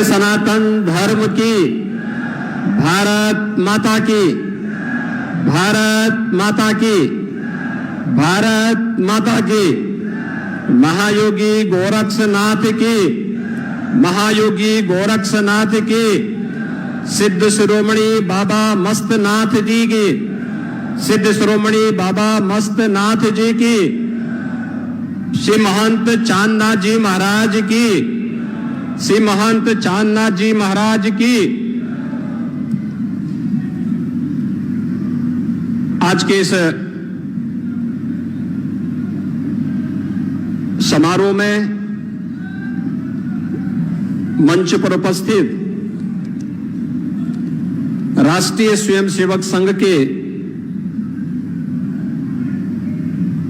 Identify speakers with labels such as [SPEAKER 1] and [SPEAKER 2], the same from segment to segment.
[SPEAKER 1] सनातन धर्म की, भारत माता की, भारत माता की, भारत माता की। महायोगी गोरक्षनाथ की, महायोगी गोरक्षनाथ की, सिद्ध शिरोमणि बाबा मस्तनाथ जी की, सिद्ध शिरोमणि बाबा मस्तनाथ जी की, श्री महंत चांदनाथ जी महाराज की, श्री महंत चांदनाथ जी महाराज की। आज के इस समारोह में मंच पर उपस्थित राष्ट्रीय स्वयंसेवक संघ के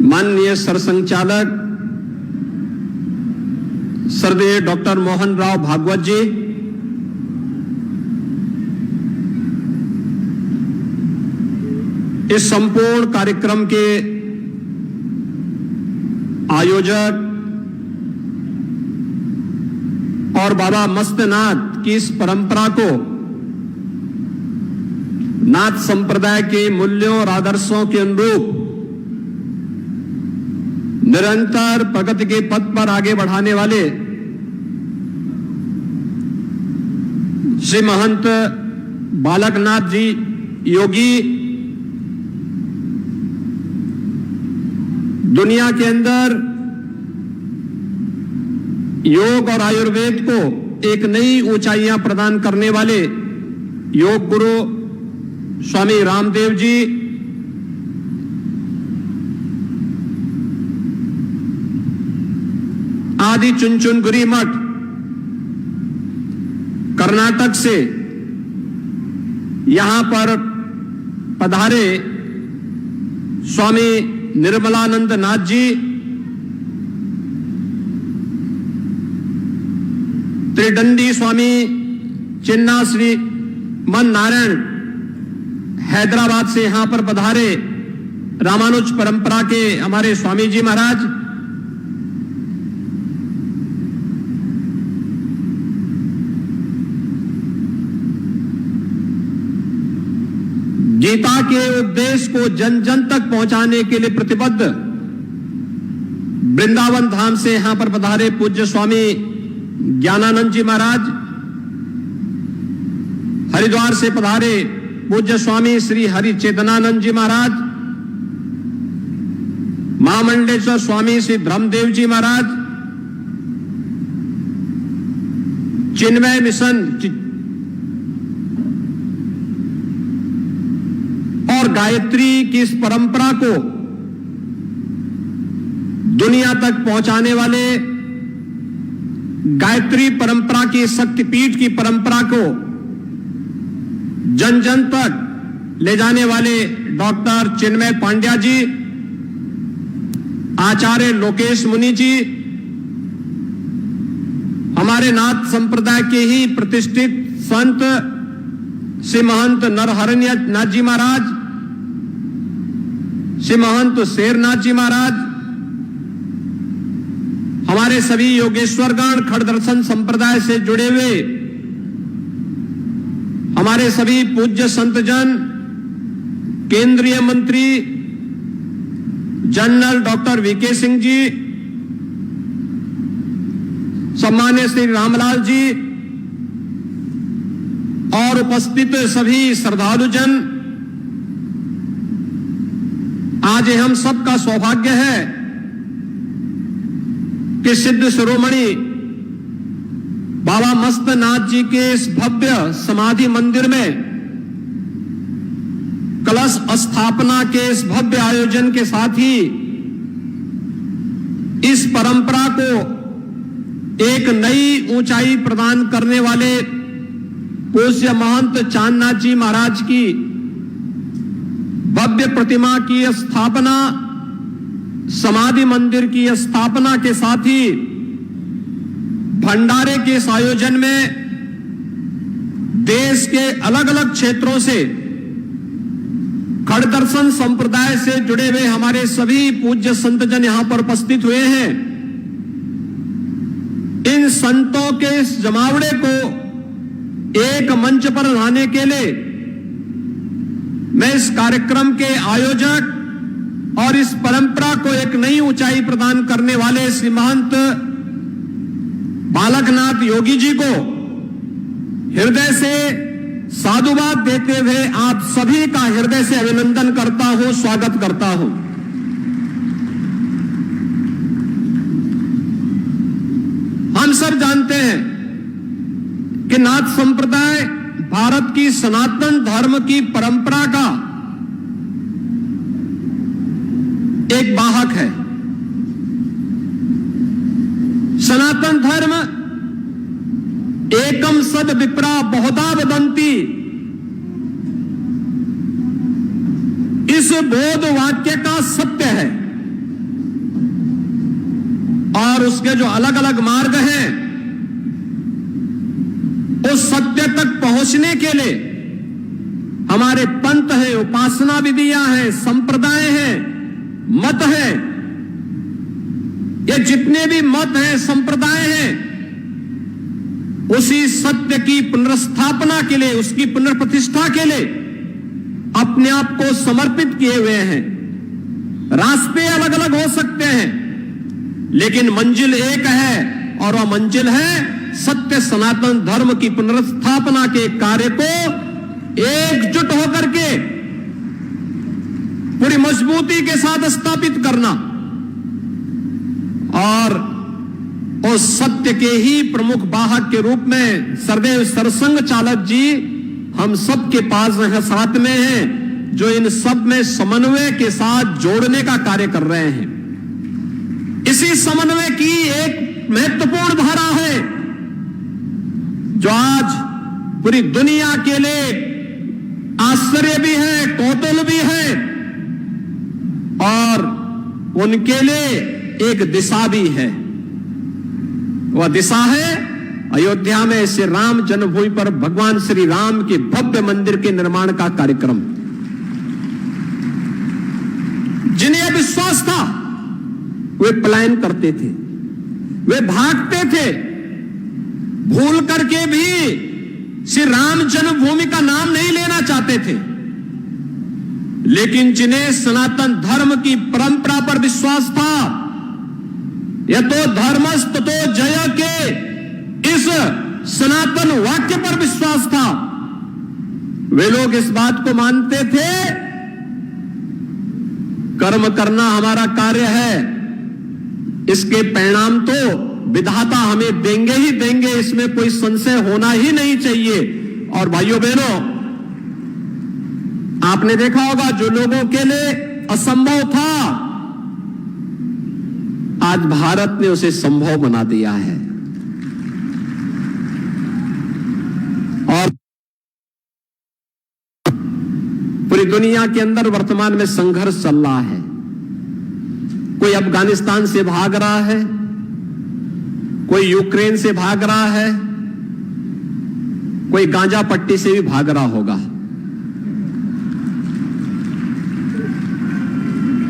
[SPEAKER 1] माननीय सरसंघचालक श्रद्धेय डॉक्टर मोहन राव भागवत जी, इस संपूर्ण कार्यक्रम के आयोजक और बाबा मस्तनाथ की इस परंपरा को नाथ संप्रदाय के मूल्यों और आदर्शों के अनुरूप निरंतर प्रगति के पथ पर आगे बढ़ाने वाले श्री महंत बालकनाथ जी योगी दुनिया के अंदर योग और आयुर्वेद को एक नई ऊंचाइयां प्रदान करने वाले योग गुरु स्वामी रामदेव जी, आदि चुनचुनगुरी मठ कर्नाटक से यहां पर पधारे स्वामी निर्मलानंद नाथ जी, त्रिदंडी स्वामी चिन्ना श्री मन नारायण हैदराबाद से यहां पर पधारे रामानुज परंपरा के हमारे स्वामी जी महाराज, गीता के उपदेश को जन जन तक पहुंचाने के लिए प्रतिबद्ध वृंदावन धाम से यहां पर पधारे पूज्य स्वामी ज्ञानानंद जी महाराज, हरिद्वार से पधारे पूज्य स्वामी श्री हरि चेतनानंद जी महाराज, महामंडलेश्वर स्वामी श्री धर्मदेव जी महाराज, चिन्मय मिशन और गायत्री की इस परंपरा को दुनिया तक पहुंचाने वाले, गायत्री परंपरा की शक्तिपीठ की परंपरा को जन जन तक ले जाने वाले डॉक्टर चिन्मय पांड्या जी, आचार्य लोकेश मुनि जी, हमारे नाथ संप्रदाय के ही प्रतिष्ठित संत श्री महंत नरहरण्य नाथ जी महाराज, श्री महंत शेरनाथ जी महाराज, हमारे सभी योगेश्वरगण खड़ दर्शन संप्रदाय से जुड़े हुए हमारे सभी पूज्य संतजन, केंद्रीय मंत्री general doctor VK Singh ji, सम्मान्य Shri Ramlal ji और उपस्थित सभी श्रद्धालुजन, आज हम सबका सौभाग्य है कि सिद्ध शिरोमणि बाबा मस्तनाथ जी के इस भव्य समाधि मंदिर में कलश स्थापना के इस भव्य आयोजन के साथ ही इस परंपरा को एक नई ऊंचाई प्रदान करने वाले पूज्य महंत चांदनाथ जी महाराज की भव्य प्रतिमा की स्थापना, समाधि मंदिर की स्थापना के साथ ही भंडारे के इस आयोजन में देश के अलग अलग क्षेत्रों से खड़ दर्शन संप्रदाय से जुड़े हुए हमारे सभी पूज्य संतजन यहां पर उपस्थित हुए हैं। इन संतों के इस जमावड़े को एक मंच पर लाने के लिए मैं इस कार्यक्रम के आयोजक और इस परंपरा को एक नई ऊंचाई प्रदान करने वाले श्री महंत बालकनाथ योगी जी को हृदय से साधुवाद देते हुए आप सभी का हृदय से अभिनंदन करता हूं, स्वागत करता हूं। हम सब जानते हैं कि नाथ संप्रदाय भारत की सनातन धर्म की परंपरा का एक वाहक है। सनातन धर्म एकम सद विप्रा बहुधा वदंती, इस बोध वाक्य का सत्य है और उसके जो अलग अलग मार्ग हैं उस सत्य तक पहुंचने के लिए हमारे पंथ है, उपासना विधियां हैं, संप्रदाय हैं, मत है। ये जितने भी मत हैं, संप्रदाय हैं, उसी सत्य की पुनर्स्थापना के लिए, उसकी पुनर्प्रतिष्ठा के लिए अपने आप को समर्पित किए हुए हैं। रास्ते अलग अलग हो सकते हैं लेकिन मंजिल एक है और वह मंजिल है सत्य सनातन धर्म की पुनर्स्थापना के कार्य को एकजुट होकर के पूरी मजबूती के साथ स्थापित करना और उस सत्य के ही प्रमुख वाहक के रूप में सदैव सरसंघ चालक जी हम सब के पास साथ में हैं, जो इन सब में समन्वय के साथ जोड़ने का कार्य कर रहे हैं। इसी समन्वय की एक महत्वपूर्ण धारा है जो आज पूरी दुनिया के लिए आश्चर्य भी है, कौतूहल भी है और उनके लिए एक दिशा भी है। वह दिशा है अयोध्या में श्री राम जन्मभूमि पर भगवान श्री राम के भव्य मंदिर के निर्माण का कार्यक्रम। जिन्हें विश्वास था वे पलायन करते थे, वे भागते थे, भूल करके भी श्री राम जन्मभूमि का नाम नहीं लेना चाहते थे। लेकिन जिन्हें सनातन धर्म की परंपरा पर विश्वास था, यतो धर्मस्ततो जय के इस सनातन वाक्य पर विश्वास था, वे लोग इस बात को मानते थे कर्म करना हमारा कार्य है, इसके परिणाम तो विधाता हमें देंगे ही देंगे, इसमें कोई संशय होना ही नहीं चाहिए। और भाइयों बहनों, आपने देखा होगा जो लोगों के लिए असंभव था आज भारत ने उसे संभव बना दिया है। और पूरी दुनिया के अंदर वर्तमान में संघर्ष चल रहा है। कोई अफगानिस्तान से भाग रहा है, कोई यूक्रेन से भाग रहा है, कोई गांजा पट्टी से भी भाग रहा होगा।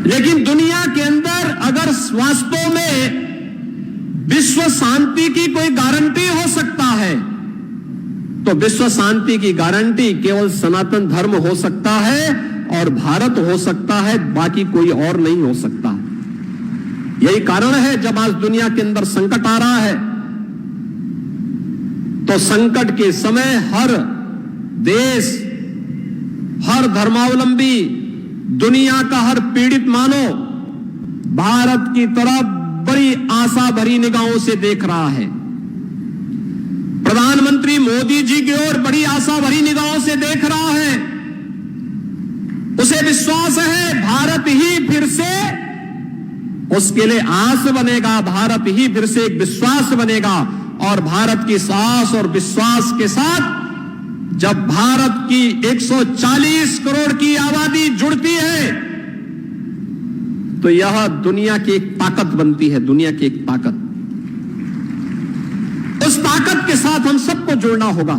[SPEAKER 1] लेकिन दुनिया के अंदर अगर वास्तव में विश्व शांति की कोई गारंटी हो सकता है तो विश्व शांति की गारंटी केवल सनातन धर्म हो सकता है और भारत हो सकता है, बाकी कोई और नहीं हो सकता। यही कारण है जब आज दुनिया के अंदर संकट आ रहा है तो संकट के समय हर देश, हर धर्मावलंबी, दुनिया का हर पीड़ित मानो भारत की तरफ बड़ी आशा भरी निगाहों से देख रहा है। प्रधानमंत्री मोदी जी की ओर बड़ी आशा भरी निगाहों से देख रहा है। उसे विश्वास है भारत ही फिर से उसके लिए आस बनेगा, भारत ही फिर से एक विश्वास बनेगा। और भारत की साहस और विश्वास के साथ जब भारत की 140 करोड़ की आबादी जुड़ती है तो यह दुनिया की एक ताकत बनती है, दुनिया की एक ताकत। उस ताकत के साथ हम सबको जुड़ना होगा।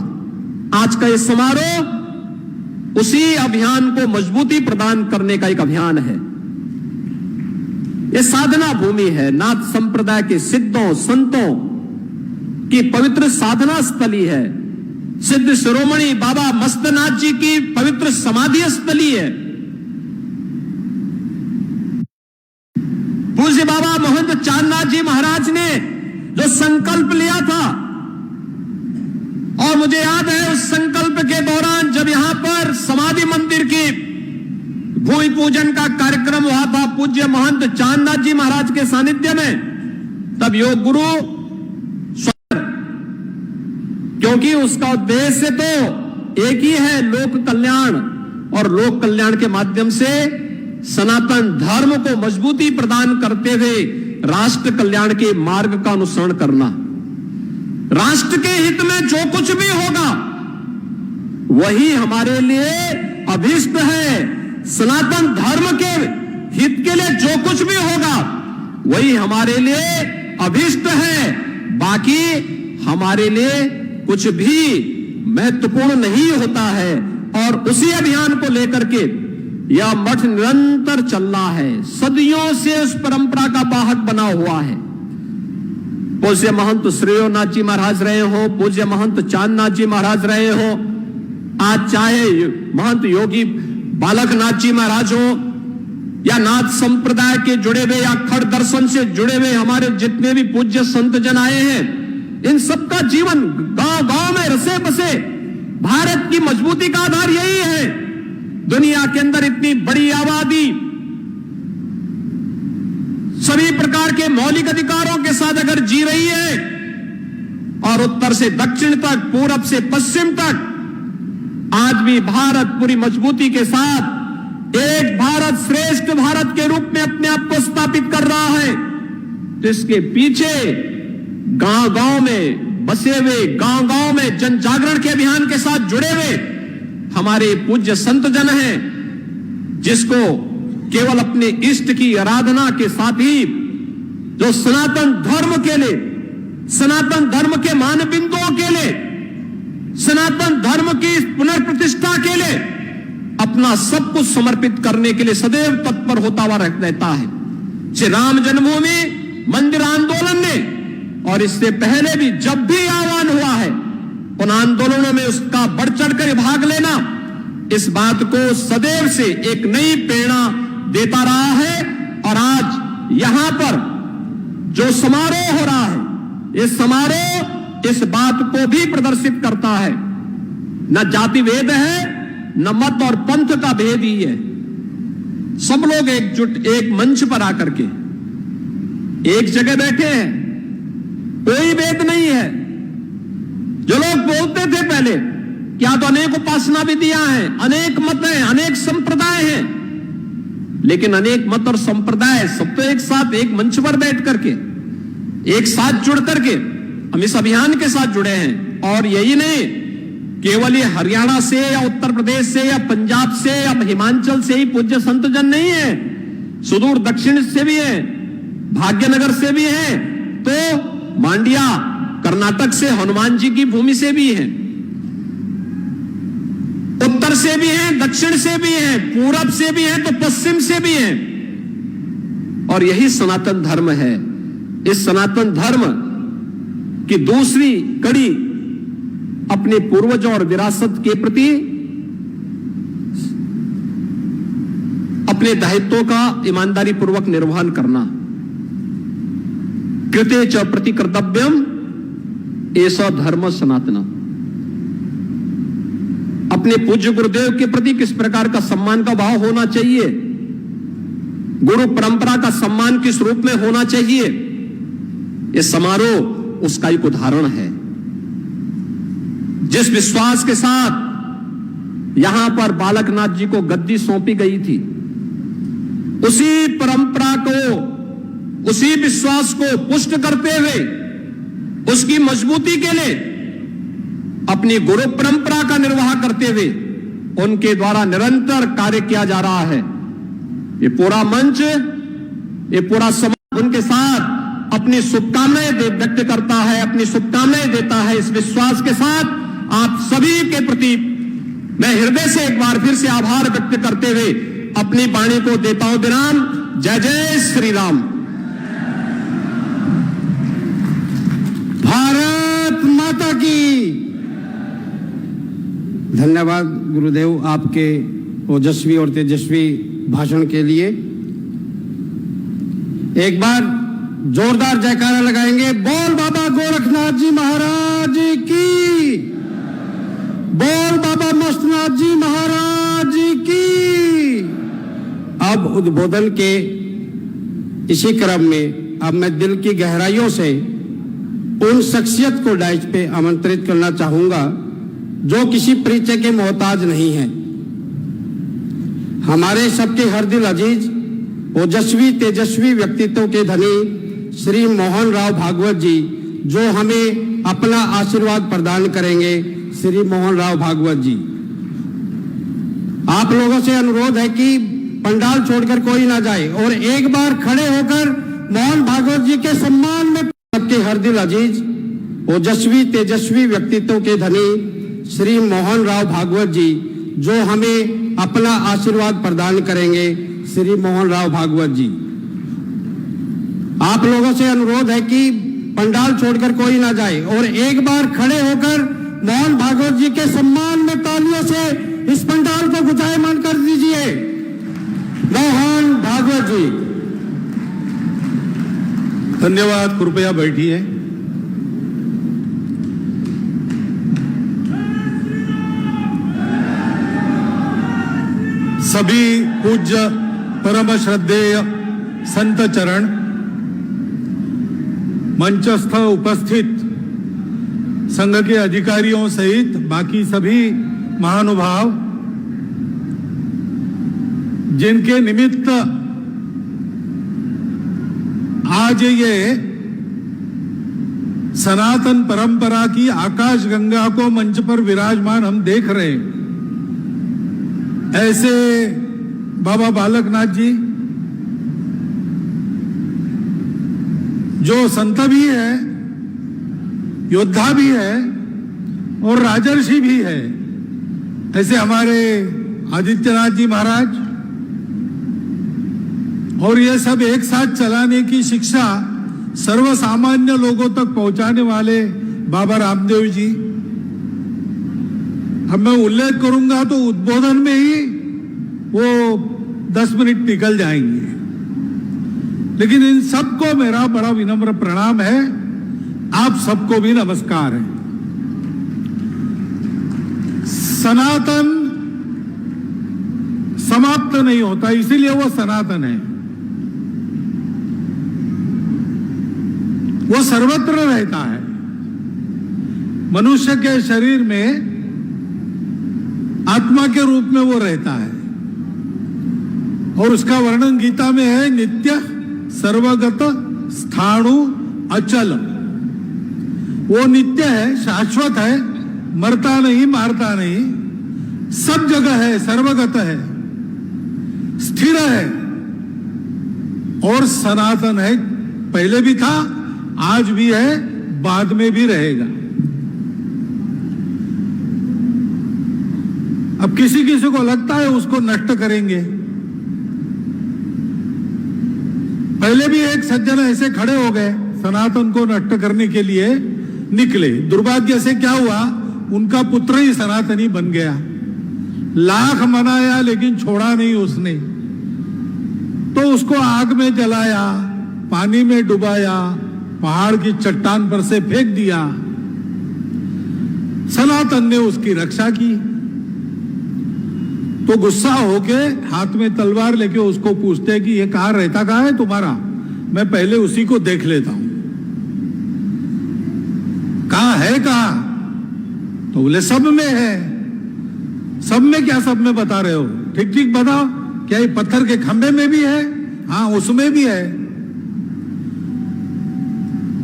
[SPEAKER 1] आज का ये समारोह उसी अभियान को मजबूती प्रदान करने का एक अभियान है। ये साधना भूमि है, नाथ संप्रदाय के सिद्धों संतों की पवित्र साधना स्थली है। सिद्ध शिरोमणि बाबा मस्तनाथ जी की पवित्र समाधि स्थली है। पूज्य बाबा महंत चांदनाथ जी महाराज ने जो संकल्प लिया था, और मुझे याद है उस संकल्प के दौरान जब यहां पर समाधि मंदिर की भूमि पूजन का कार्यक्रम हुआ था पूज्य महंत चांदनाथ जी महाराज के सानिध्य में, तब योग गुरु, क्योंकि उसका उद्देश्य तो एक ही है, लोक कल्याण, और लोक कल्याण के माध्यम से सनातन धर्म को मजबूती प्रदान करते हुए राष्ट्र कल्याण के मार्ग का अनुसरण करना। राष्ट्र के हित में जो कुछ भी होगा वही हमारे लिए अभीष्ट है। सनातन धर्म के हित के लिए जो कुछ भी होगा वही हमारे लिए अभीष्ट है। बाकी हमारे लिए कुछ भी महत्वपूर्ण नहीं होता है। और उसी अभियान को लेकर के यह मठ निरंतर चल रहा है, सदियों से उस परंपरा का वाहक बना हुआ है। पूज्य महंत श्रेयोनाथ जी महाराज रहे हो, पूज्य महंत चांदनाथ जी महाराज रहे हो, आज चाहे महंत योगी बालकनाथ जी महाराज हो, या नाथ संप्रदाय के जुड़े हुए या खड़ दर्शन से जुड़े हुए हमारे जितने भी पूज्य संत जन आए हैं, इन सबका जीवन गांव गांव में रसे बसे। भारत की मजबूती का आधार यही है। दुनिया के अंदर इतनी बड़ी आबादी सभी प्रकार के मौलिक अधिकारों के साथ अगर जी रही है, और उत्तर से दक्षिण तक, पूरब से पश्चिम तक आज भी भारत पूरी मजबूती के साथ एक भारत श्रेष्ठ भारत के रूप में अपने आप को स्थापित कर रहा है, तो इसके पीछे गांव गांव में बसे हुए, गांव गांव में जन जागरण के अभियान के साथ जुड़े हुए हमारे पूज्य संत जन हैं, जिसको केवल अपने इष्ट की आराधना के साथ ही जो सनातन धर्म के लिए, सनातन धर्म के मानबिंदुओं के लिए, सनातन धर्म की पुनर्प्रतिष्ठा के लिए अपना सब कुछ समर्पित करने के लिए सदैव तत्पर होता हुआ रहता है। श्री राम जन्मभूमि मंदिर आंदोलन ने, और इससे पहले भी जब भी आह्वान हुआ है, उन आंदोलनों में उसका बढ़ चढ़कर भाग लेना इस बात को सदैव से एक नई प्रेरणा देता रहा है। और आज यहां पर जो समारोह हो रहा है, ये समारोह इस बात को भी प्रदर्शित करता है। न जाति भेद है, न मत और पंथ का भेद ही है। सब लोग एकजुट एक मंच पर आकर के एक जगह बैठे हैं, कोई भेद नहीं है। जो लोग बोलते थे पहले क्या तो अनेक उपासना विधियां हैं, अनेक मत हैं, अनेक संप्रदाय हैं, लेकिन अनेक मत और संप्रदाय सब तो एक साथ एक मंच पर बैठ करके एक साथ जुड़ करके हम इस अभियान के साथ जुड़े हैं। और यही नहीं, केवल ये हरियाणा से या उत्तर प्रदेश से या पंजाब से या हिमाचल से ही पूज्य संत जन नहीं है, सुदूर दक्षिण से भी है, भाग्यनगर से भी है, तो मांडिया कर्नाटक से हनुमान जी की भूमि से भी है, उत्तर से भी है, दक्षिण से भी है, पूरब से भी है, तो पश्चिम से भी है। और यही सनातन धर्म है। इस सनातन धर्म की दूसरी कड़ी अपने पूर्वजों और विरासत के प्रति अपने दायित्वों का ईमानदारी पूर्वक निर्वहन करना। कृते च प्रति कर्तव्यम ऐसा धर्म सनातना। अपने पूज्य गुरुदेव के प्रति किस प्रकार का सम्मान का भाव होना चाहिए, गुरु परंपरा का सम्मान किस रूप में होना चाहिए, यह समारोह उसका एक उदाहरण है। जिस विश्वास के साथ यहां पर बालकनाथ जी को गद्दी सौंपी गई थी, उसी परंपरा को, उसी विश्वास को पुष्ट करते हुए उसकी मजबूती के लिए अपनी गुरु परंपरा का निर्वाह करते हुए उनके द्वारा निरंतर कार्य किया जा रहा है। ये पूरा मंच, ये पूरा समाज उनके साथ अपनी शुभकामनाएं व्यक्त करता है, अपनी शुभकामनाएं देता है। इस विश्वास के साथ आप सभी के प्रति मैं हृदय से एक बार फिर से आभार व्यक्त करते हुए अपनी वाणी को देता हूं विराम। जय जय श्री राम।
[SPEAKER 2] भारत माता की धन्यवाद गुरुदेव आपके ओजस्वी और तेजस्वी भाषण के लिए। एक बार जोरदार जयकारा लगाएंगे। बोल बाबा गोरखनाथ जी महाराज की, बोल बाबा मस्तनाथ जी महाराज की। अब उद्बोधन के इसी क्रम में अब मैं दिल की गहराइयों से उन शख्सियत को डाइस पे आमंत्रित करना चाहूंगा जो किसी परिचय के मोहताज नहीं है। हमारे सबके हर दिल अजीज ओजस्वी तेजस्वी व्यक्तित्व के धनी श्री मोहन राव भागवत जी, जो हमें अपना आशीर्वाद प्रदान करेंगे। श्री मोहन राव भागवत जी, आप लोगों से अनुरोध है कि पंडाल छोड़कर कोई ना जाए और एक बार खड़े होकर मोहन भागवत जी के सम्मान में सबके हर दिल अजीज ओजस्वी तेजस्वी व्यक्तित्व के धनी श्री मोहन राव भागवत जी, जो हमें अपना आशीर्वाद प्रदान करेंगे। श्री मोहन राव भागवत जी, आप लोगों से अनुरोध है कि पंडाल छोड़कर कोई ना जाए और एक बार खड़े होकर मोहन भागवत जी के सम्मान में तालियों से इस पंडाल को गुंजायमान कर दीजिए। मोहन भागवत जी।
[SPEAKER 3] धन्यवाद। कृपया बैठिए। सभी पूज्य परम श्रद्धेय संत चरण, मंचस्थ उपस्थित संघ के अधिकारियों सहित बाकी सभी महानुभाव, जिनके निमित्त आज ये सनातन परंपरा की आकाश गंगा को मंच पर विराजमान हम देख रहे हैं, ऐसे बाबा बालकनाथ जी जो संत भी है, योद्धा भी है और राजर्षि भी है, ऐसे हमारे आदित्यनाथ जी महाराज, और ये सब एक साथ चलाने की शिक्षा सर्वसामान्य लोगों तक पहुंचाने वाले बाबा रामदेव जी। अब मैं उल्लेख करूंगा तो उद्बोधन में ही वो 10 मिनट निकल जाएंगे, लेकिन इन सबको मेरा बड़ा विनम्र प्रणाम है। आप सबको भी नमस्कार है। सनातन समाप्त नहीं होता, इसीलिए वो सनातन है। वो सर्वत्र रहता है। मनुष्य के शरीर में आत्मा के रूप में वो रहता है और उसका वर्णन गीता में है, नित्य सर्वगत स्थाणु अचल। वो नित्य है, शाश्वत है, मरता नहीं, मारता नहीं, सब जगह है, सर्वगत है, स्थिर है और सनातन है। पहले भी था, आज भी है, बाद में भी रहेगा। अब किसी किसी को लगता है उसको नष्ट करेंगे। पहले भी एक सज्जन ऐसे खड़े हो गए, सनातन को नष्ट करने के लिए निकले। दुर्भाग्य से क्या हुआ, उनका पुत्र ही सनातनी बन गया। लाख मनाया लेकिन छोड़ा नहीं उसने, तो उसको आग में जलाया, पानी में डुबाया, पहाड़ की चट्टान पर से फेंक दिया। सनातन ने उसकी रक्षा की तो गुस्सा होके हाथ में तलवार लेके उसको पूछते कि ये कहाँ रहता कहाँ है तुम्हारा, मैं पहले उसी को देख लेता हूं, कहाँ है कहाँ? तो बोले सब में है। सब में क्या, सब में बता रहे हो? ठीक ठीक बताओ, क्या ये पत्थर के खंभे में भी है? हाँ, उसमें भी है।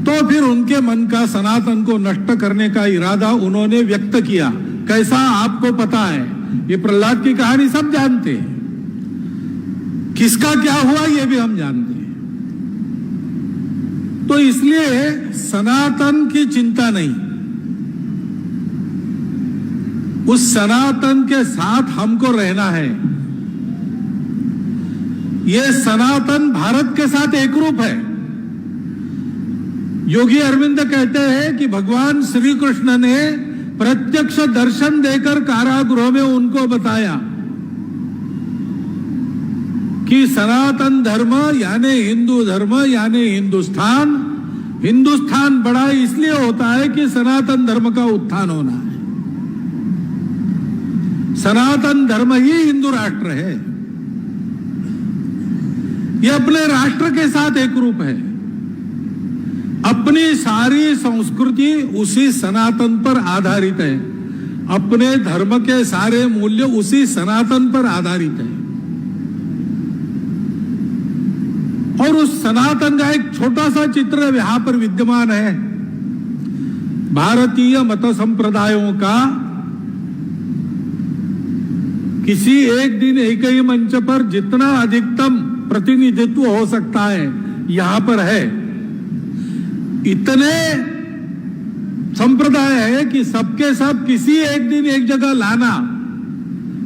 [SPEAKER 3] तो फिर उनके मन का सनातन को नष्ट करने का इरादा उन्होंने व्यक्त किया। कैसा, आपको पता है, ये प्रहलाद की कहानी सब जानते हैं, किसका क्या हुआ ये भी हम जानते हैं। तो इसलिए सनातन की चिंता नहीं, उस सनातन के साथ हमको रहना है। ये सनातन भारत के साथ एकरूप है। योगी अरविंद कहते हैं कि भगवान श्री कृष्ण ने प्रत्यक्ष दर्शन देकर कारागृह में उनको बताया कि सनातन धर्म यानी हिंदू धर्म यानी हिंदुस्तान, हिंदुस्तान बड़ा इसलिए होता है कि सनातन धर्म का उत्थान होना है। सनातन धर्म ही हिंदू राष्ट्र है। यह अपने राष्ट्र के साथ एक रूप है। अपनी सारी संस्कृति उसी सनातन पर आधारित है। अपने धर्म के सारे मूल्य उसी सनातन पर आधारित है। और उस सनातन का एक छोटा सा चित्र यहां पर विद्यमान है। भारतीय मत संप्रदायों का किसी एक दिन एक ही मंच पर जितना अधिकतम प्रतिनिधित्व हो सकता है यहां पर है। इतने संप्रदाय है कि सबके सब किसी एक दिन एक जगह लाना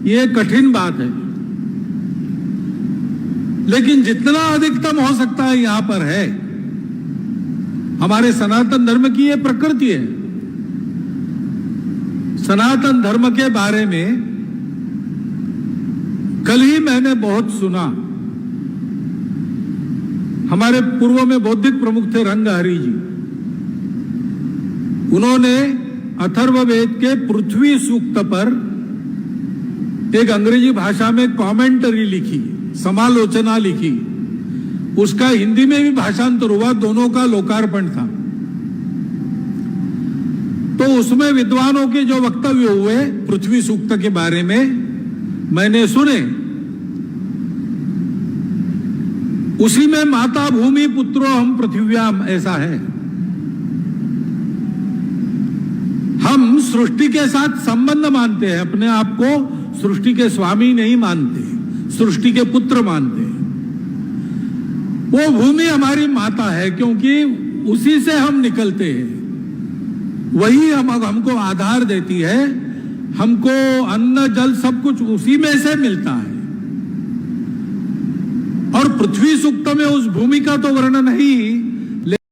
[SPEAKER 3] यह कठिन बात है, लेकिन जितना अधिकतम हो सकता है यहां पर है। हमारे सनातन धर्म की यह प्रकृति है। सनातन धर्म के बारे में कल ही मैंने बहुत सुना। हमारे पूर्व में बौद्धिक प्रमुख थे रंगहरि जी। उन्होंने अथर्ववेद के पृथ्वी सूक्त पर एक अंग्रेजी भाषा में कमेंटरी लिखी, समालोचना लिखी। उसका हिंदी में भी भाषांतर हुआ, दोनों का लोकार्पण था। तो उसमें विद्वानों के जो वक्तव्य हुए पृथ्वी सूक्त के बारे में मैंने सुने। उसी में माता भूमि पुत्रो हम पृथिव्याम ऐसा है। हम सृष्टि के साथ संबंध मानते हैं, अपने आप को सृष्टि के स्वामी नहीं मानते, सृष्टि के पुत्र मानते हैं। वो भूमि हमारी माता है क्योंकि उसी से हम निकलते हैं। वही हमको आधार देती है। हमको अन्न जल सब कुछ उसी में से मिलता है। और पृथ्वी सूक्त में उस भूमि का तो वर्णन ही